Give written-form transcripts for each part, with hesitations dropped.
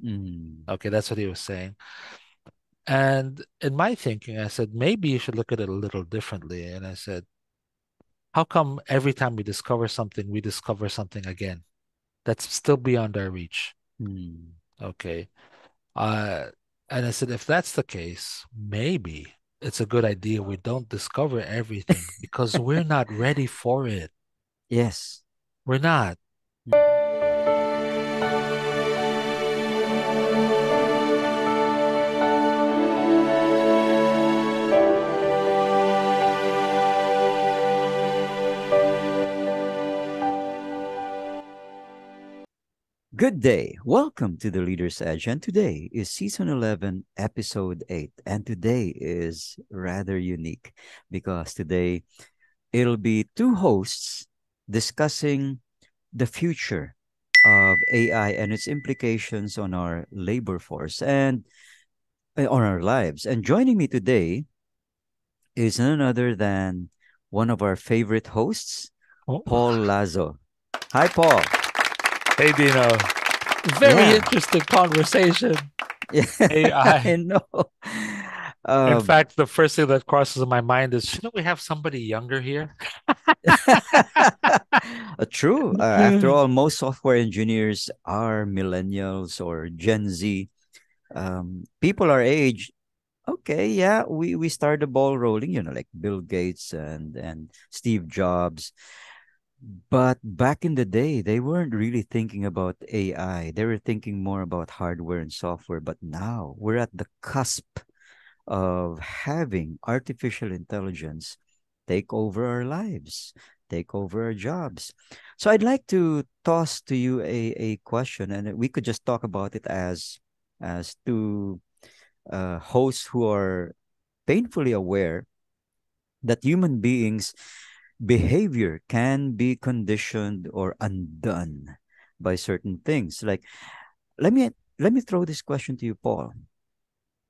Mm. Okay, that's what he was saying. And in my thinking, I said, maybe you should look at it a little differently. And I said, how come every time we discover something again that's still beyond our reach? Mm. Okay. Uh, and I said, if that's the case, maybe it's a good idea we don't discover everything because we're not ready for it. Yes. We're not. Good day. Welcome to the Leader's Edge. And today is season 11, episode 8. And today is rather unique because today it'll be two hosts discussing the future of AI and its implications on our labor force and on our lives. And joining me today is none other than one of our favorite hosts, Oh, Paul Lazo. Hi, Paul. hey, Dino. Very Yeah. interesting conversation. Yeah, AI. I know. In Um, fact, the first thing that crosses my mind is, shouldn't we have somebody younger here? true. After all, most software engineers are millennials or Gen Z. People our age, okay, yeah, we start the ball rolling, like Bill Gates and Steve Jobs. But back in the day, they weren't really thinking about AI. They were thinking more about hardware and software. But now we're at the cusp of having artificial intelligence take over our lives, take over our jobs. So I'd like to toss to you a question, and we could just talk about it as two hosts who are painfully aware that human beings' behavior can be conditioned or undone by certain things. Like, let me let me throw this question to you, Paul.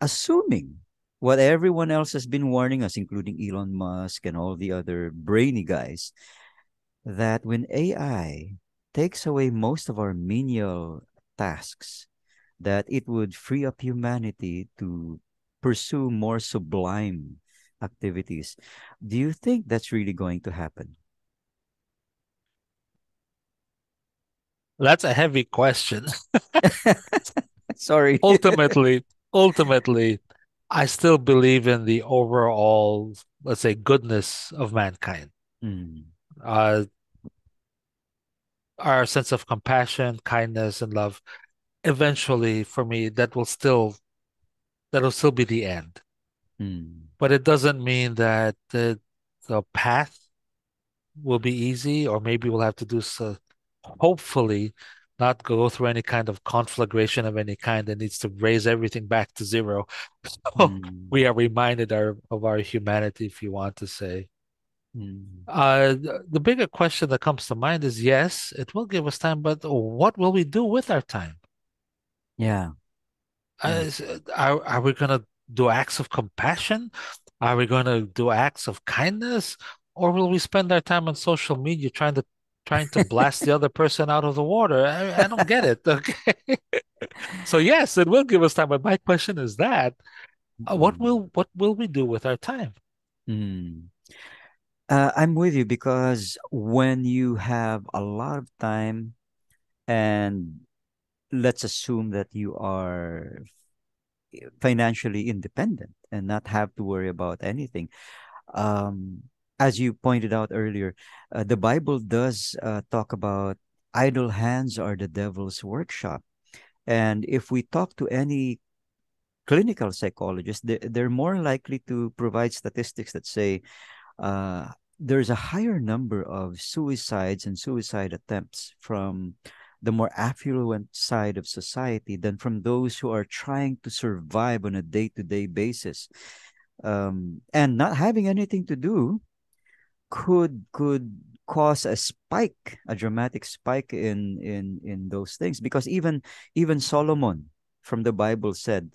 Assuming what everyone else has been warning us, including Elon Musk and all the other brainy guys, that when AI takes away most of our menial tasks, that it would free up humanity to pursue more sublime activities. Do you think that's really going to happen? That's a heavy question. Sorry. Ultimately, ultimately, I still believe in the overall, let's say, goodness of mankind. Mm, Uh, our sense of compassion, kindness, and love. Eventually, for me, that'll still be the end. mm, But it doesn't mean that the path will be easy, or maybe we'll have to do so, hopefully not go through any kind of conflagration of any kind that needs to raise everything back to zero. So mm, we are reminded of our humanity, if you want to say. mm. The bigger question that comes to mind is, yes, it will give us time, but what will we do with our time? Yeah, yeah. Are we going to do acts of compassion? Are we going to do acts of kindness? Or will we spend our time on social media trying to blast the other person out of the water? I don't get it. Okay. So yes, it will give us time, but my question is that Mm, what will we do with our time? mm. I'm with you because when you have a lot of time, and let's assume that you are financially independent and not have to worry about anything. Um, as you pointed out earlier, the Bible does talk about idle hands are the devil's workshop. And if we talk to any clinical psychologist, they're more likely to provide statistics that say uh, there's a higher number of suicides and suicide attempts from the more affluent side of society than from those who are trying to survive on a day-to-day basis. And not having anything to do could cause a spike, a dramatic spike in those things. Because even Solomon from the Bible said,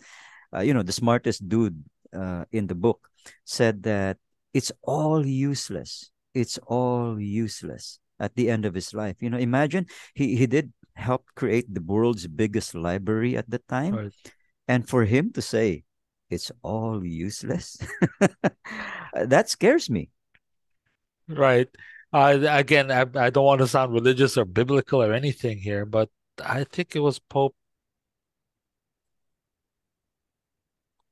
the smartest dude in the book said that it's all useless. It's all useless at the end of his life. Imagine he did. helped create the world's biggest library at the time. Right. And for him to say it's all useless, that scares me. Right. Again, I don't want to sound religious or biblical or anything here, but I think it was Pope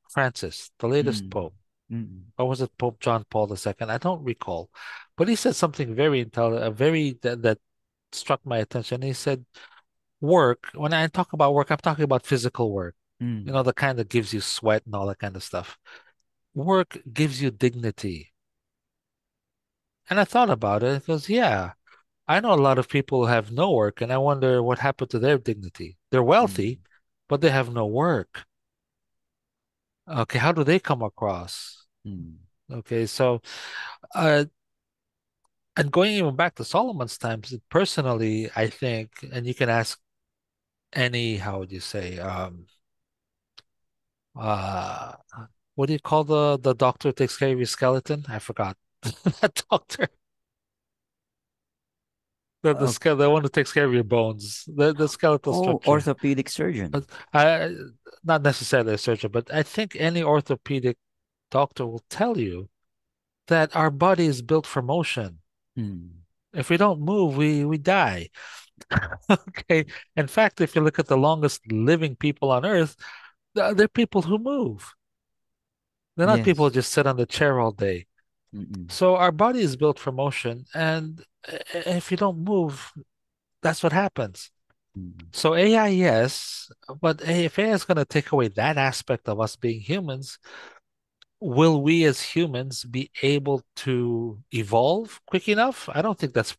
Francis, the latest Mm, Pope. mm, Or was it Pope John Paul II? I don't recall. But he said something very intelligent, that struck my attention. He said, work, when I talk about work, I'm talking about physical work, mm, the kind that gives you sweat and all that kind of stuff. Work gives you dignity. And I thought about it because, yeah, I know a lot of people who have no work, and I wonder what happened to their dignity. They're mm, wealthy, but they have no work. Okay, how do they come across? mm, Okay, so, uh, and going even back to Solomon's times, personally, I think, and you can ask any, how would you say, uh, what do you call the doctor who takes care of your skeleton? I forgot. That doctor, uh, the one who takes care of your bones, the skeletal oh, structure. orthopedic surgeon. But I, not necessarily a surgeon, but I think any orthopedic doctor will tell you that our body is built for motion. Mm, If we don't move, we die. Okay. In fact, if you look at the longest living people on Earth, they're people who move. They're not people who yes. just sit on the chair all day. Mm-mm, So our body is built for motion, and if you don't move, that's what happens. mm, So AI, yes, but if AI is going to take away that aspect of us being humans, will we as humans be able to evolve quick enough? I don't think that's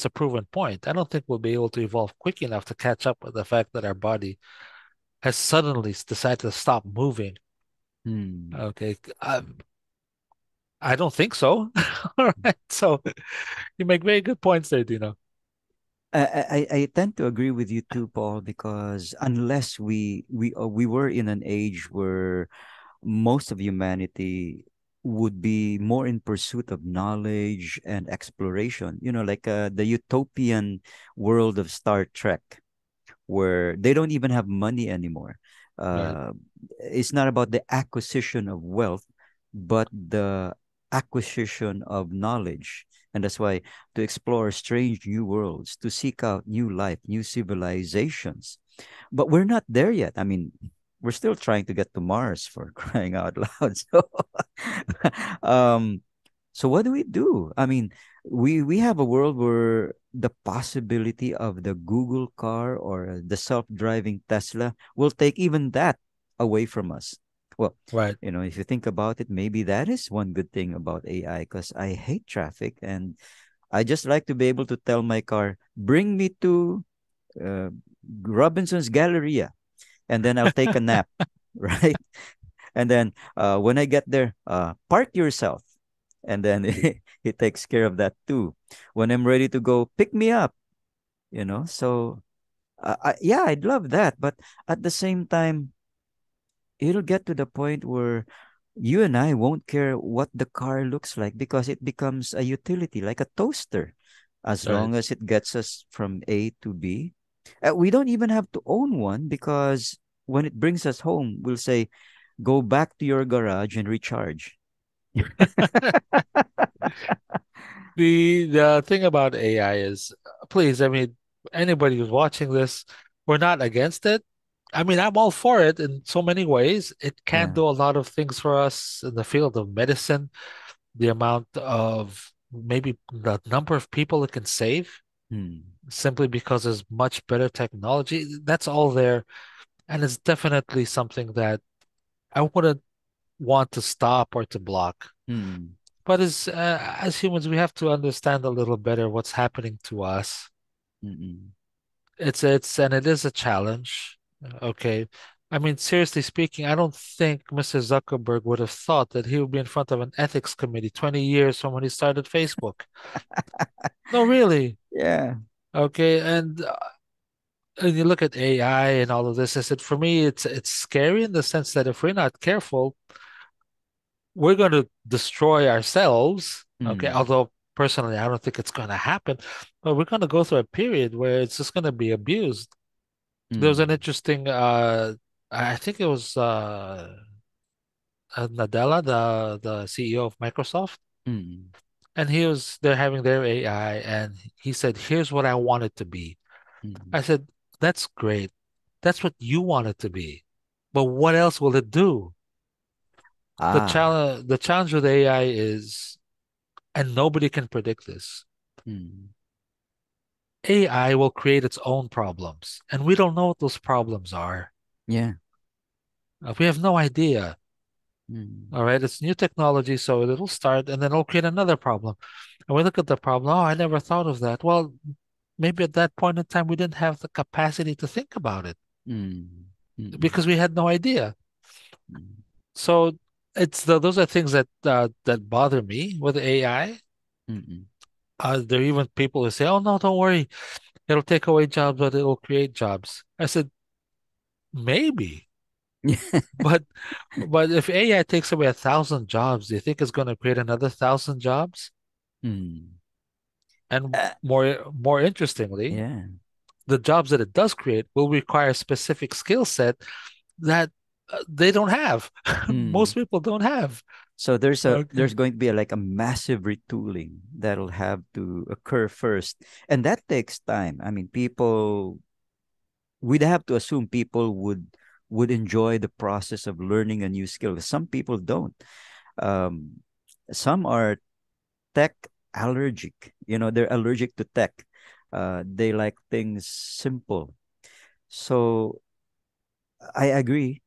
a proven point. I don't think we'll be able to evolve quick enough to catch up with the fact that our body has suddenly decided to stop moving. mm. Okay, I don't think so. All right, so you make very good points there, Dino. I tend to agree with you too, Paul, because unless we were in an age where most of humanity would be more in pursuit of knowledge and exploration, like the utopian world of Star Trek, where they don't even have money anymore. Right. Uh, it's not about the acquisition of wealth, but the acquisition of knowledge. And that's why to explore strange new worlds, to seek out new life, new civilizations. But we're not there yet. I mean, we're still trying to get to Mars for crying out loud. Um, so what do we do? I mean, we have a world where the possibility of the Google car or the self-driving Tesla will take even that away from us. Well, Right. if you think about it, maybe that is one good thing about AI because I hate traffic and I just like to be able to tell my car, bring me to uh, Robinson's Galleria, and then I'll take a nap, right? And then when I get there, park yourself. And then he takes care of that too. When I'm ready to go, pick me up, So, yeah, I'd love that. But at the same time, it'll get to the point where you and I won't care what the car looks like because it becomes a utility, like a toaster, as Right. long as it gets us from A to B. We don't even have to own one because when it brings us home, we'll say, go back to your garage and recharge. The thing about AI is, please, I mean, anybody who's watching this, we're not against it. I mean, I'm all for it in so many ways. It can Yeah. do a lot of things for us in the field of medicine, the amount of maybe the number of people it can save Hmm. simply because there's much better technology. That's all there. And it's definitely something that I wouldn't want to stop or to block. Hmm. But as humans, we have to understand a little better what's happening to us. Mm-mm. And it is a challenge. Okay. I mean, seriously speaking, I don't think Mr. Zuckerberg would have thought that he would be in front of an ethics committee 20 years from when he started Facebook. No, really. Yeah. Okay. And you look at AI and all of this. I said, for me, it's scary in the sense that if we're not careful, we're going to destroy ourselves. Okay. Hmm. Although personally, I don't think it's going to happen, but we're going to go through a period where it's just going to be abused. There was an Mm. interesting, I think it was Nadella, the CEO of Microsoft, Mm. and they're having their AI, and he said, "Here's what I want it to be." Mm. I said, "That's great. That's what you want it to be, but what else will it do?" Ah. The challenge with AI is, and nobody can predict this. Mm. AI will create its own problems, and we don't know what those problems are. Yeah. We have no idea. Mm. All right, it's new technology, so it'll start and then it'll create another problem. And we look at the problem, oh, I never thought of that. Well, maybe at that point in time we didn't have the capacity to think about it Mm. Mm. because we had no idea. Mm. So those are things that bother me with AI. Mm. There are even people who say, "Oh no, don't worry, it'll take away jobs, but it'll create jobs." I said, maybe, Mm. but if AI takes away 1,000 jobs, do you think it's going to create another 1,000 jobs? Mm. And Uh, more interestingly, yeah. the jobs that it does create will require a specific skill set that they don't have. Mm. Most people don't have. So Okay. there's going to be like a massive retooling that'll have to occur first, and that takes time. I mean, people we'd have to assume people would enjoy the process of learning a new skill. Some people don't. Um, some are tech allergic. They're allergic to tech. They like things simple. So I agree.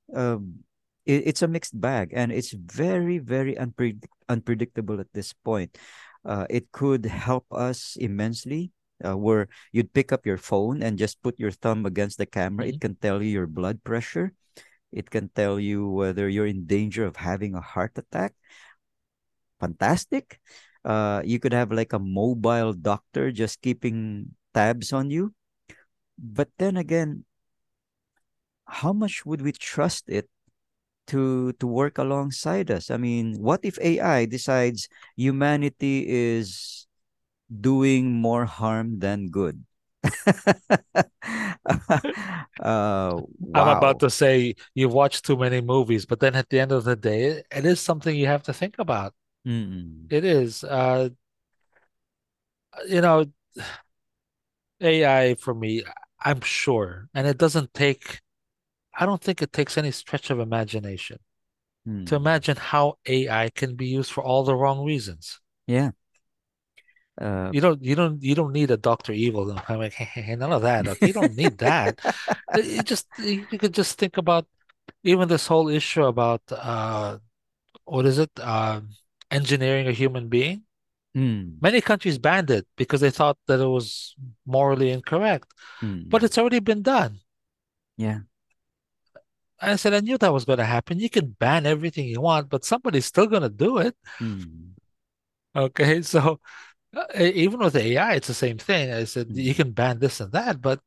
It's a mixed bag, and it's very, very unpredictable at this point. It could help us immensely. Where you'd pick up your phone and just put your thumb against the camera. It Mhm. can tell you your blood pressure. It can tell you whether you're in danger of having a heart attack. Fantastic. You could have like a mobile doctor just keeping tabs on you. But then again, how much would we trust it to work alongside us? I mean, what if AI decides humanity is doing more harm than good? I'm about Wow. to say you've watched too many movies, but then at the end of the day, it is something you have to think about. Mm-mm. It is. You know, AI for me, I'm sure, and I don't think it takes any stretch of imagination to Mm. imagine how AI can be used for all the wrong reasons. Yeah. Uh, You don't need a Dr. Evil. I'm like, hey, none of that. Okay, you don't need that. You could just think about even this whole issue about what is it? Engineering a human being. mm, Many countries banned it because they thought that it was morally incorrect, but mm, it's already been done. yeah. I said, I knew that was going to happen. You can ban everything you want, but somebody's still going to do it. Mm, Okay, so even with AI, it's the same thing. I said, you mm, can ban this and that, but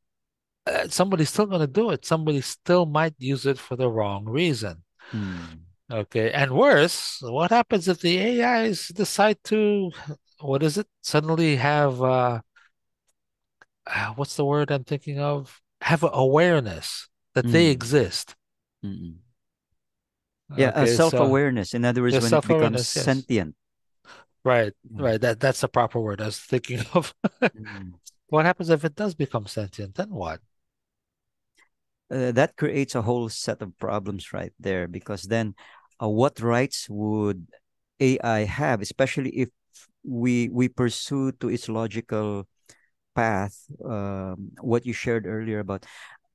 somebody's still going to do it. Somebody still might use it for the wrong reason. mm, Okay, and worse, what happens if the AIs decide to, what is it, suddenly have, what's the word I'm thinking of? Have awareness that they mm, exist. mm. Yeah, Okay, so self-awareness. In other words, there's when it becomes self-awareness, yes. sentient. Right, Yeah. right. That's the proper word I was thinking of. Mm. What happens if it does become sentient? Then what? That creates a whole set of problems right there, because then what rights would AI have, especially if we pursue to its logical path, what you shared earlier about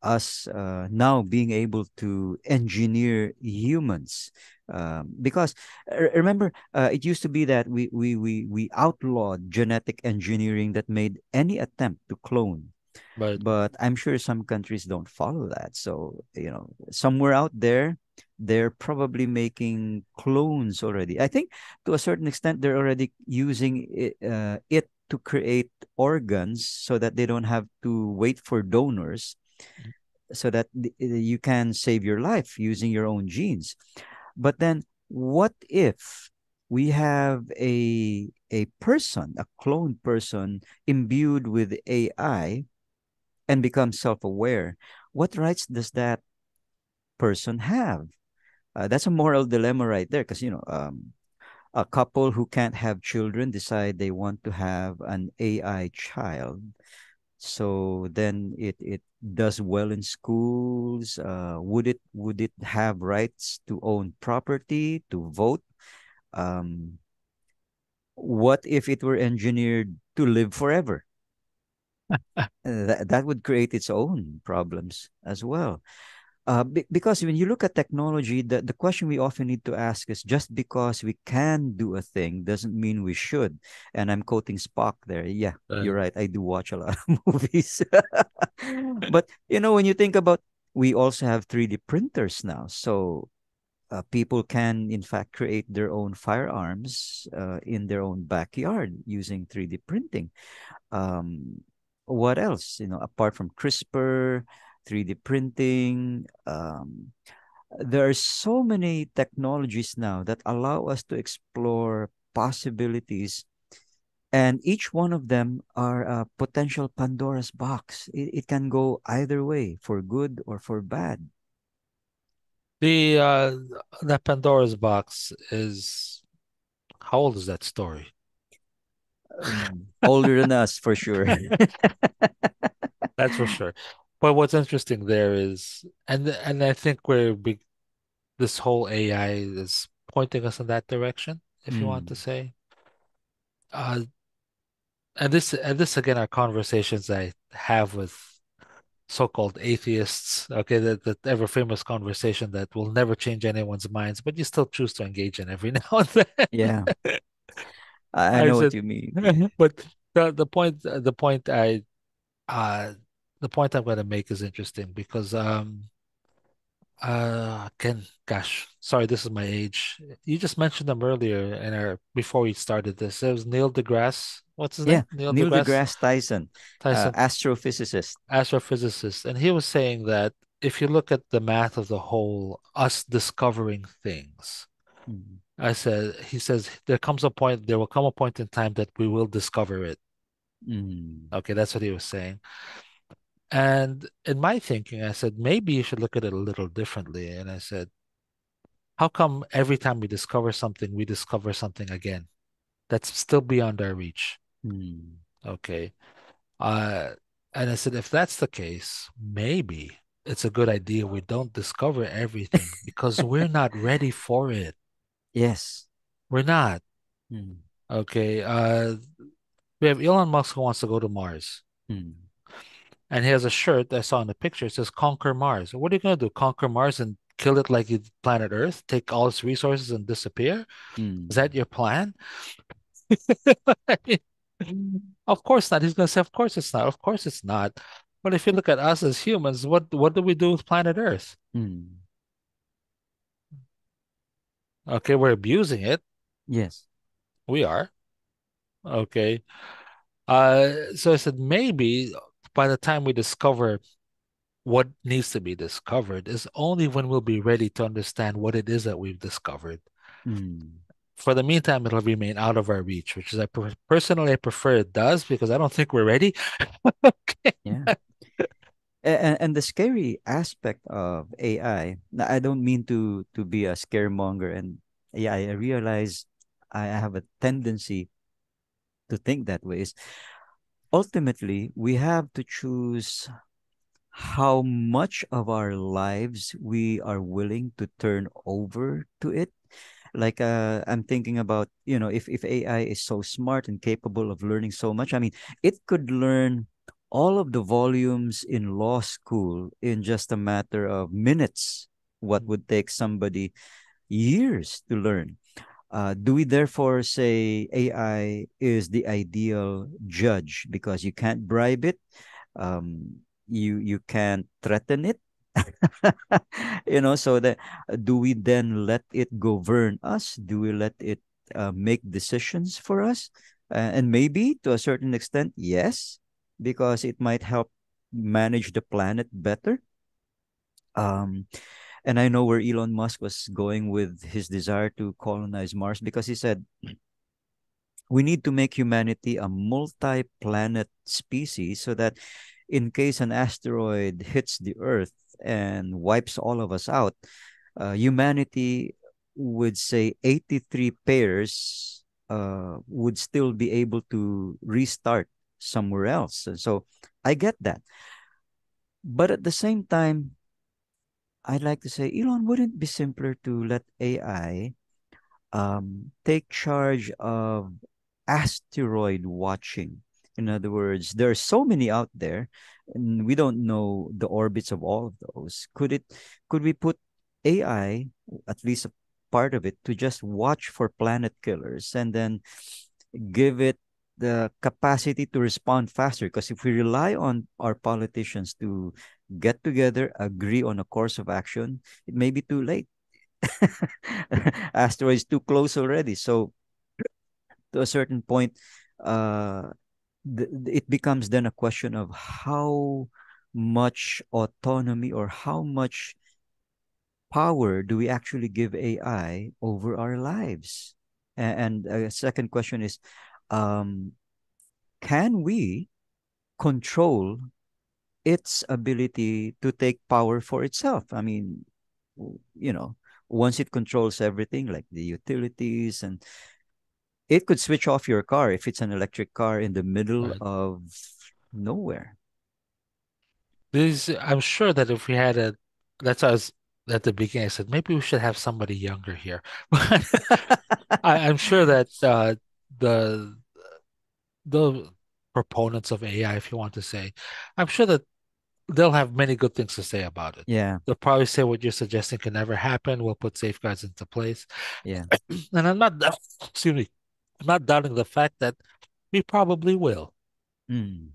us now being able to engineer humans, because remember, it used to be that we outlawed genetic engineering that made any attempt to clone, But but I'm sure some countries don't follow that. So, somewhere out there, they're probably making clones already. I think to a certain extent, they're already using it to create organs so that they don't have to wait for donors, so that you can save your life using your own genes. But then, what if? we have a person, a cloned person imbued with AI and becomes self-aware, what rights does that person have? That's a moral dilemma right there, because a couple who can't have children decide they want to have an AI child. So then it does well in schools. Would it have rights to own property, to vote? Um, what if it were engineered to live forever? That would create its own problems as well. Because when you look at technology, the question we often need to ask is, just because we can do a thing doesn't mean we should. And I'm quoting Spock there. Yeah, Uh, you're right. I do watch a lot of movies. But, when you think about, we also have 3D printers now. So people can, in fact, create their own firearms in their own backyard using 3D printing. um, what else? Apart from CRISPR, 3D printing, there are so many technologies now that allow us to explore possibilities, and each one of them are a potential Pandora's box. It can go either way, for good or for bad. the that Pandora's box is how old is that story? Older than us, for sure. That's for sure. But what's interesting there is, and I think this whole AI is pointing us in that direction, if you want to Mm, say. Uh, and this again are conversations I have with so-called atheists. Okay, that ever famous conversation that will never change anyone's minds, but you still choose to engage in every now and then. yeah, I I know what said, you mean. but the point uh the point I'm going to make is interesting because again, gosh, sorry, this is my age. You just mentioned them earlier in our before we started this. It was Neil deGrasse. What's his Yeah, name? Neil Neil deGrasse deGrasse Tyson, Tyson, astrophysicist. astrophysicist, and he was saying that if you look at the math of the whole, us discovering things, Mm, he says there will come a point in time that we will discover it. mm, Okay, that's what he was saying. And in my thinking, I said, maybe you should look at it a little differently. And I said, how come every time we discover something again that's still beyond our reach? mm. Okay. Uh, and I said, if that's the case, maybe it's a good idea we don't discover everything because we're not ready for it. Yes. We're not. Mm, Okay. We have Elon Musk who wants to go to Mars. mm, And he has a shirt I saw in the picture. It says Conquer Mars. What are you going to do? Conquer Mars and kill it like you did planet Earth? Take all its resources and disappear? Is that mm, your plan? I mean, of course not. He's going to say, of course it's not. Of course it's not. But if you look at us as humans, what do we do with planet Earth? mm. Okay, we're abusing it. Yes. We are. Okay. So I said maybe by the time we discover what needs to be discovered is only when we'll be ready to understand what it is that we've discovered. Mm, For the meantime, it'll remain out of our reach, which is personally I prefer it does because I don't think we're ready. Okay. yeah. And the scary aspect of AI, now, I don't mean to be a scaremonger, and yeah, I realize I have a tendency to think that way. Is ultimately we have to choose how much of our lives we are willing to turn over to it. Like, I'm thinking about, if AI is so smart and capable of learning so much, I mean, it could learn all of the volumes in law school in just a matter of minutes, what would take somebody years to learn. Do we therefore say AI is the ideal judge because you can't bribe it? You can't threaten it. So that, do we then let it govern us? Do we let it make decisions for us? And maybe to a certain extent, yes, because it might help manage the planet better. um And I know where Elon Musk was going with his desire to colonize Mars, because he said we need to make humanity a multi-planet species, so that in case an asteroid hits the Earth and wipes all of us out, humanity would say 83 pairs would still be able to restart somewhere else. And so I get that. But at the same time, I'd like to say, Elon, wouldn't it be simpler to let AI take charge of asteroid watching? In other words, there are so many out there, and we don't know the orbits of all of those. Could we put AI, at least a part of it, to just watch for planet killers, and then give it the capacity to respond faster? Because if we rely on our politicians to get together, agree on a course of action, it may be too late. Asteroids too close already. So to a certain point, uh, it becomes then a question of how much autonomy or how much power do we actually give AI over our lives? And a second question is, um, can we control its ability to take power for itself? I mean, you know, once it controls everything, like the utilities, and it could switch off your car if it's an electric car in the middle Right. of nowhere. I'm sure that if we had a, that's why I was at the beginning. I said maybe we should have somebody younger here. But I'm sure that the the proponents of AI, if you want to say, I'm sure that they'll have many good things to say about it. Yeah, They'll probably say what you're suggesting can never happen. We'll put safeguards into place. yeah. And excuse me, I'm not doubting the fact that we probably will. Mm,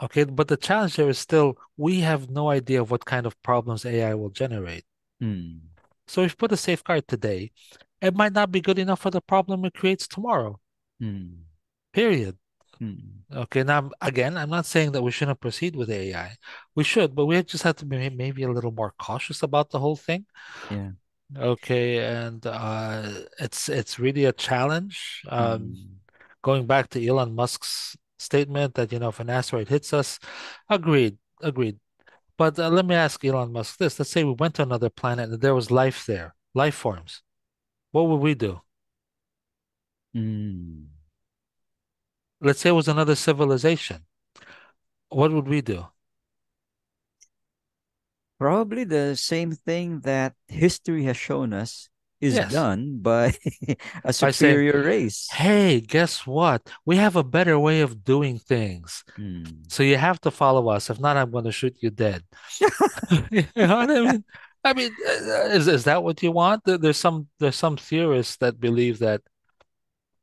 Okay, but the challenge there is still we have no idea of what kind of problems AI will generate. mm, So if you put a safeguard today, it might not be good enough for the problem it creates tomorrow. mm, Period. mm. Okay, now again, I'm not saying that we shouldn't proceed with AI. We should, but we just have to be maybe a little more cautious about the whole thing. Yeah. Okay, and it's really a challenge. Mm, Going back to Elon Musk's statement that, if an asteroid hits us, agreed, agreed. But let me ask Elon Musk this. Let's say we went to another planet and there was life there, life forms. What would we do? mm. Let's say it was another civilization. What would we do? Probably the same thing that history has shown us is Yes, done by a by saying, superior race. hey, guess what? We have a better way of doing things. Mm, So you have to follow us. If not, I'm going to shoot you dead. You know what I mean? Is that what you want? There's some theorists that believe that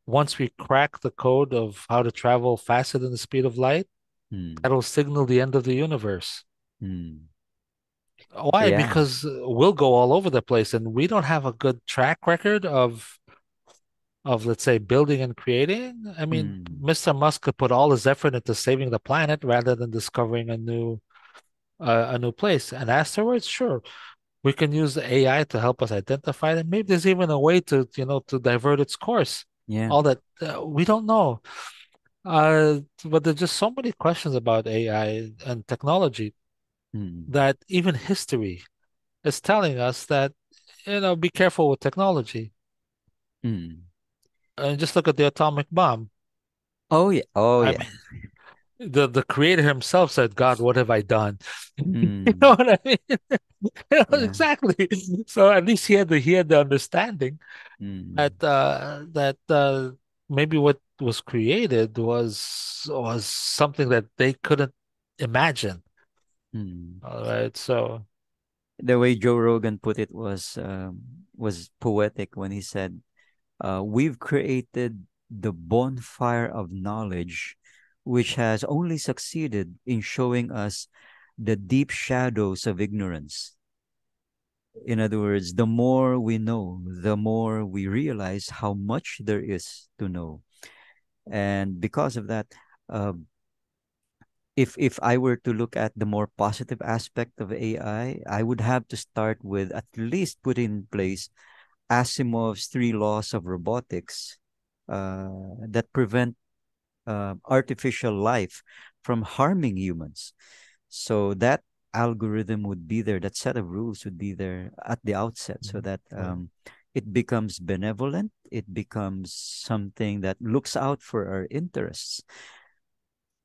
once we crack the code of how to travel faster than the speed of light, mm, that'll signal the end of the universe. mm. Why? Yeah. Because we'll go all over the place, and we don't have a good track record of let's say building and creating. I mean, Mm, Mr. Musk could put all his effort into saving the planet rather than discovering a new place. And afterwards, sure, we can use the AI to help us identify them. Maybe there's even a way to divert its course. yeah. All that we don't know. But there's just so many questions about AI and technology Mm, that even history is telling us that, be careful with technology. mm. And just look at the atomic bomb. Oh yeah. Oh I yeah. mean, the creator himself said, God, what have I done? You know Mm, what I mean? yeah. Exactly. So at least he had the understanding that Mm, maybe what was created was something that they couldn't imagine. mm. All right. So The way Joe Rogan put it was poetic when he said, "We've created the bonfire of knowledge, which has only succeeded in showing us the deep shadows of ignorance." In other words, the more we know, the more we realize how much there is to know. And because of that, uh, if I were to look at the more positive aspect of I would have to start with at least put in place Asimov's three laws of robotics that prevent artificial life from harming humans. So that algorithm would be there, that set of rules would be there at the outset, so Mhm. that Right. it becomes benevolent, it becomes something that looks out for our interests.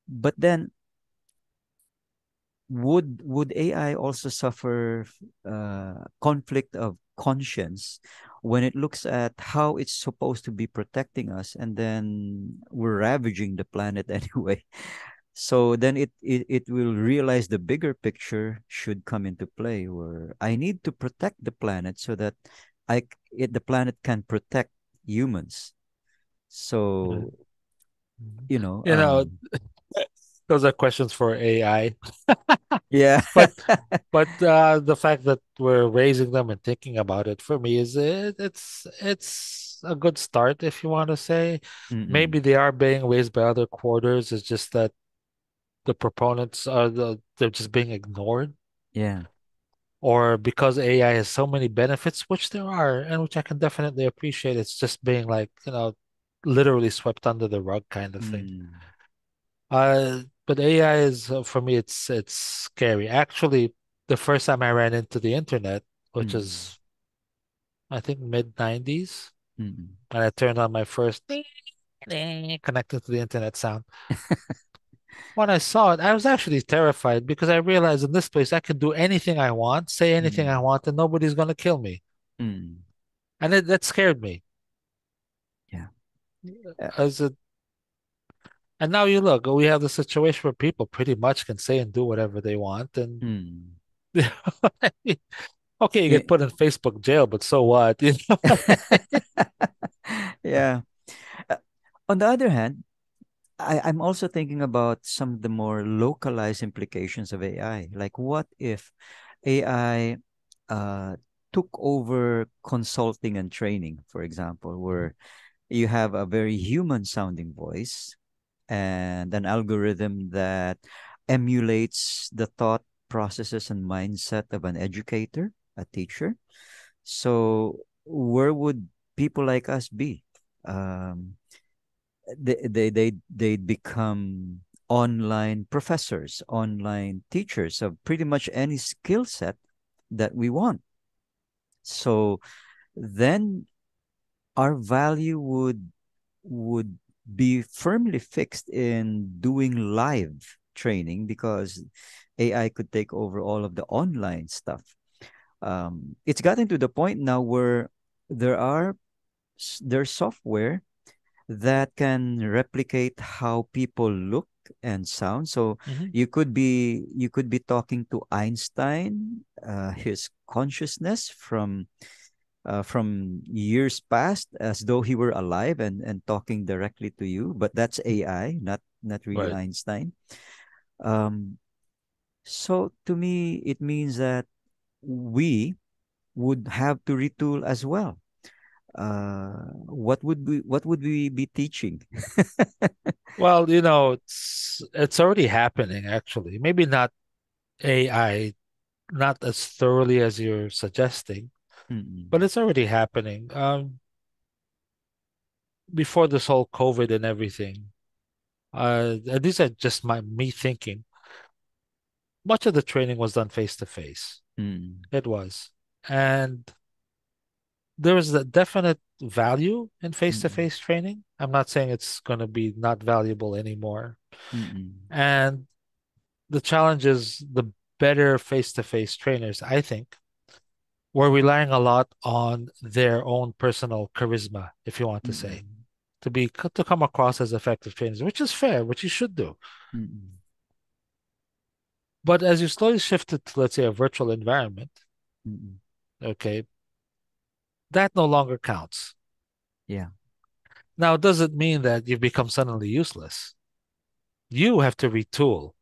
But then, would AI also suffer conflict of conscience when it looks at how it's supposed to be protecting us, and then we're ravaging the planet anyway? So then it will realize the bigger picture should come into play, where I need to protect the planet so that the planet can protect humans. Right. So, Mhm. you know, You know, those are questions for AI. yeah. But the fact that we're raising them and thinking about it for me is it's a good start if you want to say. Mm-mm. Maybe they are being raised by other quarters. It's just that the proponents are they're just being ignored. Yeah. Or because AI has so many benefits, which there are, and which I can definitely appreciate, it's just being like, literally swept under the rug kind of thing. Mm. But AI is for me, it's scary. Actually, the first time I ran into the internet, which Mm. is I think mid 90s, Mm. and I turned on my first connected to the internet sound. When I saw it, I was actually terrified because I realized in this place I can do anything I want, say anything I Mm. want, and nobody's gonna kill me. Mm. And that scared me. Yeah. Uh, As it, and now you look, we have the situation where people pretty much can say and do whatever they want, and mm. okay, you Yeah. get put in Facebook jail, but so what? You know what I mean? Yeah. Uh, on the other hand, I'm also thinking about some of the more localized implications of AI. Like, what if AI uh, took over consulting and training, for example, where you have a very human sounding voice and an algorithm that emulates the thought processes and mindset of an educator, a teacher. So, where would people like us be? Um, they become online professors, online teachers of pretty much any skill set that we want. So then our value would be firmly fixed in doing live training, because AI could take over all of the online stuff. It's gotten to the point now where there's software that can replicate how people look and sound. So Mhm. you could be talking to Einstein, his consciousness from years past, as though he were alive and talking directly to you. But that's AI, not really Right. Einstein. Um, so to me, it means that we would have to retool as well. What would we be teaching? Well, it's already happening actually. Maybe not AI, not as thoroughly as you're suggesting, Mm-mm. but it's already happening. Before this whole COVID and everything, and these are just me thinking. Much of the training was done face to face. Mm. It was, and there was a definite value in face to Mm. face training. I'm not saying it's going to be not valuable anymore. Mm. And the challenge is the better face to face trainers, I think, were relying a lot on their own personal charisma, if you want to say, Mm. to come across as effective trainers, which is fair, which you should do. Mm. But as you slowly shift it to, let's say, a virtual environment, Mm. okay, that no longer counts. Yeah. Now, it doesn't mean that you've become suddenly useless. You have to retool.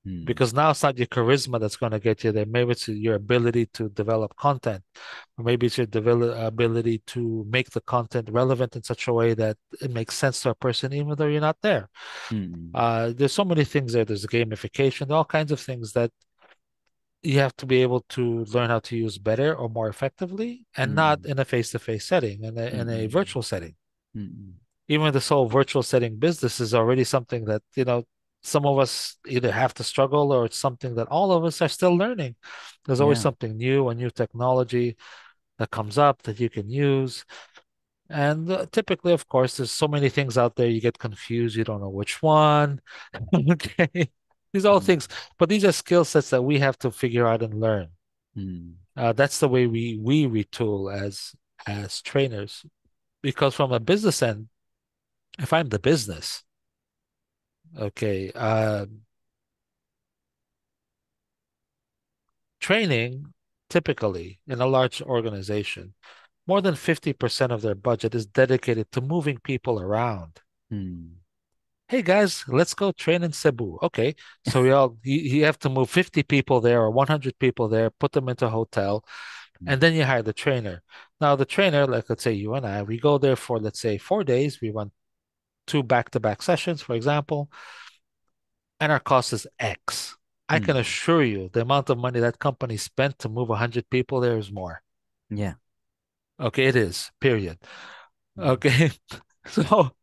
Mm. because now it's not your charisma that's going to get you there. Maybe it's your ability to develop content, or maybe it's your ability to make the content relevant in such a way that it makes sense to a person, even though you're not there. Mm. There's so many things there. There's gamification, all kinds of things that you have to be able to learn how to use better or more effectively, and not Mm. in a face-to-face setting, in a Mm. virtual setting. Mm. Even this whole virtual setting business is already something that, some of us either have to struggle, or it's something that all of us are still learning. There's always Yeah. something new, a new technology that comes up that you can use. And typically, of course, there's so many things out there, you get confused, you don't know which one. Okay. These are all Mm. things, but these are skill sets that we have to figure out and learn. Mm. That's the way we retool as trainers. Because from a business end, if I'm the business, okay, training typically in a large organization, more than 50% of their budget is dedicated to moving people around. Mm. Hey guys, let's go train in Cebu. Okay, so you have to move 50 people there or 100 people there, put them into a hotel, Mm. and then you hire the trainer. Now the trainer, like let's say you and I, we go there for let's say 4 days. We run two back-to-back sessions, for example, and our cost is X. I can Mm. assure you the amount of money that company spent to move 100 people there is more. Yeah. Okay, it is, period. Mm. Okay. So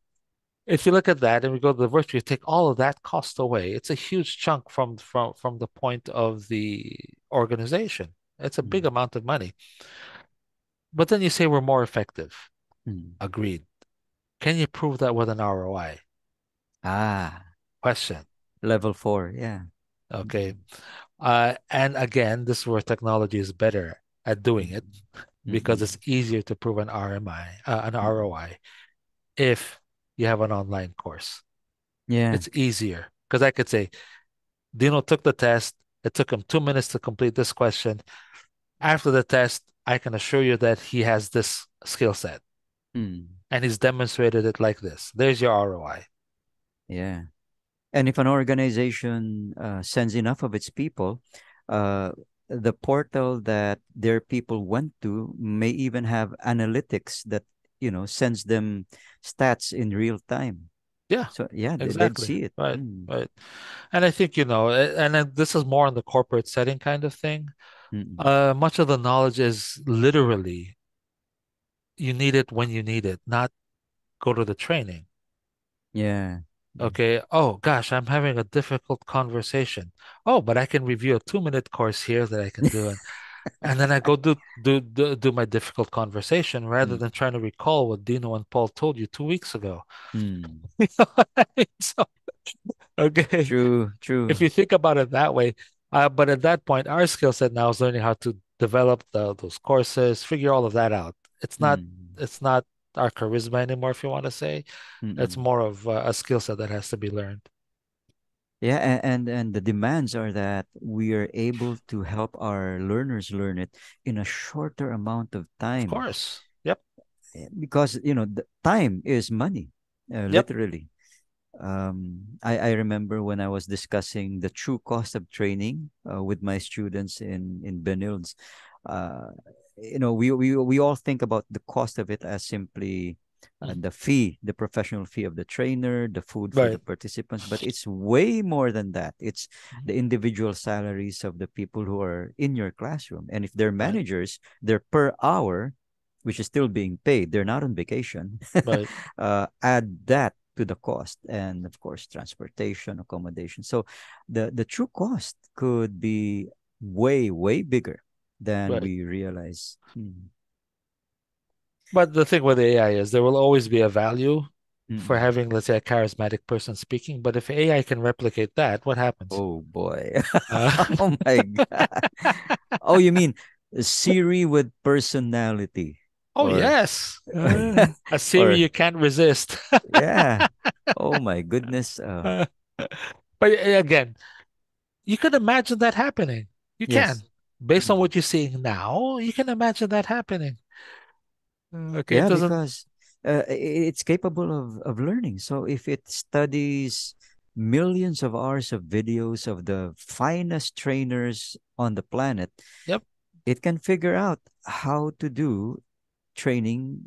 if you look at that and we go to the virtue, you take all of that cost away. It's a huge chunk from the point of the organization. It's a big Mm. amount of money. But then you say we're more effective. Mm. Agreed. Can you prove that with an ROI? Ah, Question. level four. Yeah. Okay. Mm. And again, this is where technology is better at doing it, Mm. because Mm. it's easier to prove an Mm. ROI if you have an online course. Yeah. It's easier because I could say, Dino took the test. It took him 2 minutes to complete this question. After the test, I can assure you that he has this skill set Mm. and he's demonstrated it like this. There's your ROI. Yeah. And if an organization sends enough of its people, uh, the portal that their people went to may even have analytics that sends them stats in real time. Yeah, So yeah, they'd exactly. see it. Right, Mm. right. And I think, and then this is more in the corporate setting kind of thing. Mm. Much of the knowledge is literally you need it when you need it, not go to the training. Yeah. Yeah. Okay. Oh gosh, I'm having a difficult conversation. Oh, but I can review a 2-minute course here that I can do, and then I go do my difficult conversation rather Mm. than trying to recall what Dino and Paul told you 2 weeks ago. Mm. You know what I mean? So, okay, True. if True. you think about it that way, but at that point, our skill set now is learning how to develop those courses, figure all of that out. It's not Mm. it's not our charisma anymore, if you want to say. It's Mm. more of a skill set that has to be learned. Yeah, and the demands are that we are able to help our learners learn it in a shorter amount of Of time. course. Yep. Because the time is money, Yep. literally. I remember when I was discussing the true cost of training with my students in Benildes. Uh, we all think about the cost of it as simply Mhm. the fee, the professional fee of the trainer, the food for the Right. participants, but it's way more than that. It's Mhm. the individual salaries of the people who are in your classroom, and if they're Right. managers, they're per hour, which is still being paid. They're not on vacation. Right. Add that to the cost, and of course transportation, accommodation. So the true cost could be way bigger than Right. we realize. Mm. But the thing with AI is there will always be a value for Mm-mm. having, let's say, a charismatic person speaking. But if AI can replicate that, what happens? Oh boy. Uh, Oh my god. Oh, you mean Siri with personality, oh, or yes. A Siri or you can't resist. yeah. Oh my goodness. But again, you can imagine that happening. You can. Yes. Based on Mm. what you're seeing now, you can imagine that happening. Okay, it Yeah, doesn't. because it's capable of learning. So if it studies millions of hours of videos of the finest trainers on the planet. Yep. It can figure out how to do training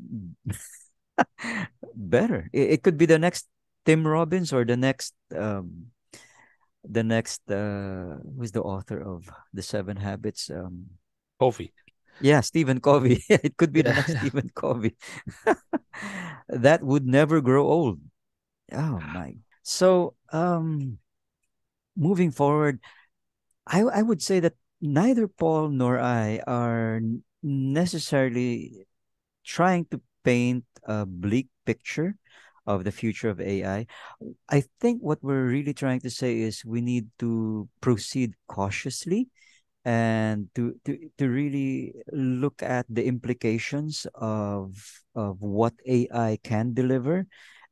better. It could be the next Tim Robbins or the next who's the author of the Seven Habits? Kofi. Yeah, Stephen Covey. It could be the next Yeah. Stephen Covey. That would never grow old. Oh my. So moving forward, I would say that neither Paul nor I are necessarily trying to paint a bleak picture of the future of AI. I think what we're really trying to say is we need to proceed cautiously and to really look at the implications of what AI can deliver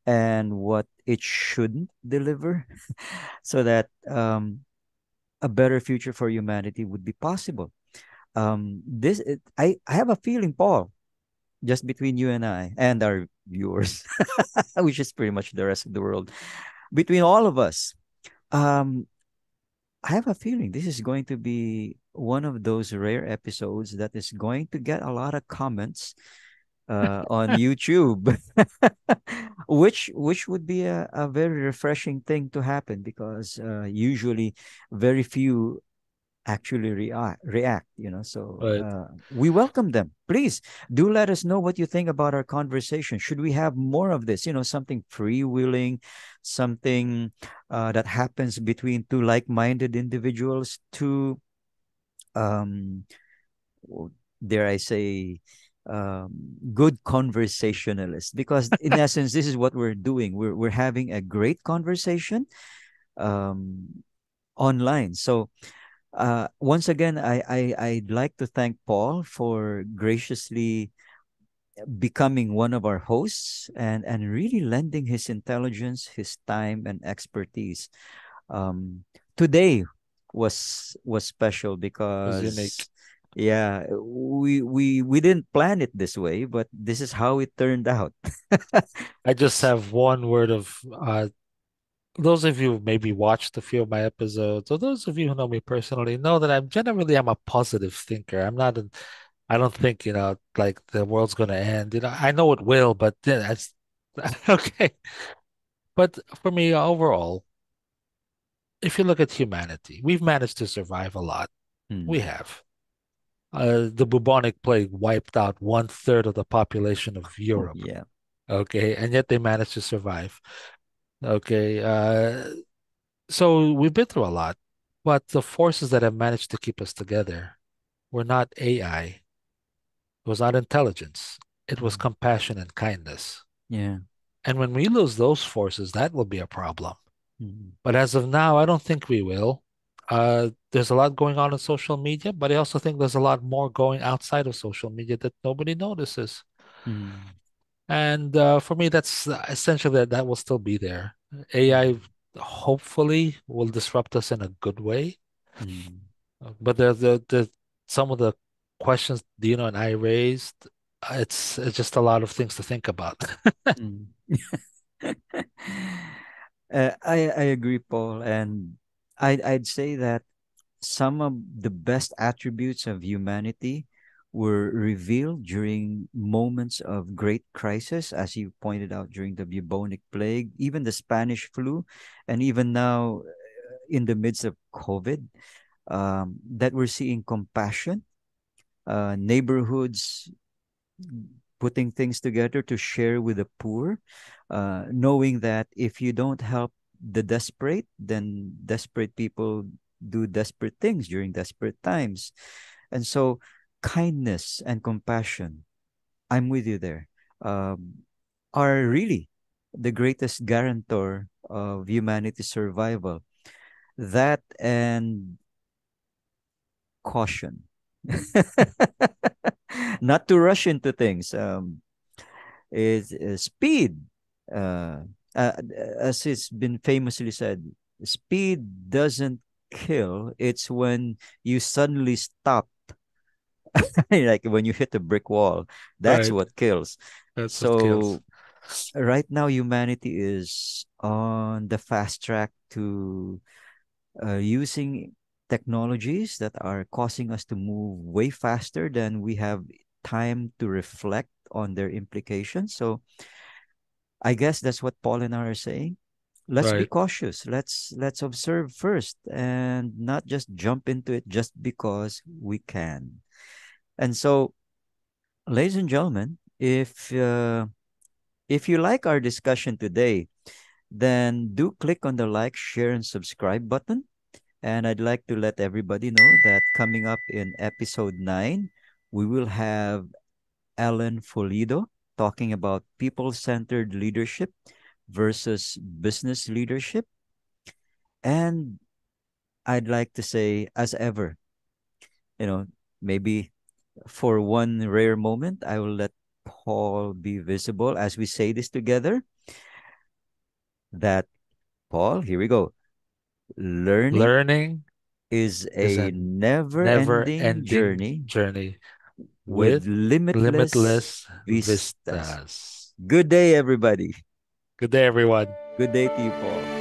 and what it shouldn't deliver so that a better future for humanity would be possible. I have a feeling, Paul, just between you and I and our viewers, which is pretty much the rest of the world, between all of us, um, I have a feeling this is going to be one of those rare episodes that is going to get a lot of comments on YouTube, which would be a very refreshing thing to happen because usually very few actually react, so But we welcome them. Please do let us know what you think about our conversation. Should we have more of this, something freewheeling, something that happens between two like-minded individuals, two um w- dare I say um good conversationalists, because in essence this is what we're doing. We're having a great conversation um online. So once again, I'd like to thank Paul for graciously becoming one of our hosts and really lending his intelligence, his time, and expertise. Today was special was unique. because yeah, we didn't plan it this way, but this is how it turned out. I just S- have one word of those of you who maybe watched a few of my episodes, or those of you who know me personally, know that I'm a positive thinker. I don't think, like the world's gonna end. I know it will, but that's okay. But for me, overall, if you look at humanity, we've managed to survive a lot. We mm, have. The bubonic plague wiped out 1/3 of the population of oh Europe. yeah. Okay, and yet they managed to survive. Okay, so we've been through a lot, but the forces that have managed to keep us together were not AI, it was not intelligence, it was Mm, compassion and kindness. yeah. And when we lose those forces, that will be a problem. Mm, But as of now, I don't think we will. There's a lot going on in social media, but I also think there's a lot more going outside of social media that nobody notices. mm, And for me, that's essentially that will still be there. AI mm, hopefully will disrupt us in a good way. mm, But the some of the questions Dino and I raised, it's just a lot of things to think about. mm. I agree, Paul, and I'd say that some of the best attributes of humanity were revealed during moments of great crisis, as you pointed out, during the bubonic plague, even the Spanish flu, and even now in the midst of COVID, that we're seeing compassion, neighborhoods putting things together to share with the poor, knowing that if you don't help the desperate, then desperate people do desperate things during desperate times. And so, kindness and compassion, I'm with you there, are really the greatest guarantor of humanity's survival. That and caution. Not to rush into things. Is speed. Uh, as it's been famously said, speed doesn't kill. It's when you suddenly stop, like when you hit a brick wall. That's Right. what kills. That's what So kills. Right now, humanity is on the fast track to using technologies that are causing us to move way faster than we have time to reflect on their implications. So I guess that's what Paul and I are saying. Let's be Right. cautious. Let's observe first and not just jump into it just because we can. And so, ladies and gentlemen, if you like our discussion today, then do click on the like, share, and subscribe button. And I'd like to let everybody know that coming up in episode 9, we will have Ellen Folido talking about people centered leadership versus business leadership. And I'd like to say, as ever, you know, maybe for one rare moment, I will let Paul be visible as we say this together. That, Paul, here we go. Learning Learning is is a a never ending never-ending journey journey with with limitless limitless vistas. vistas. Good day, everybody. Good day, everyone. Good day to you, Paul.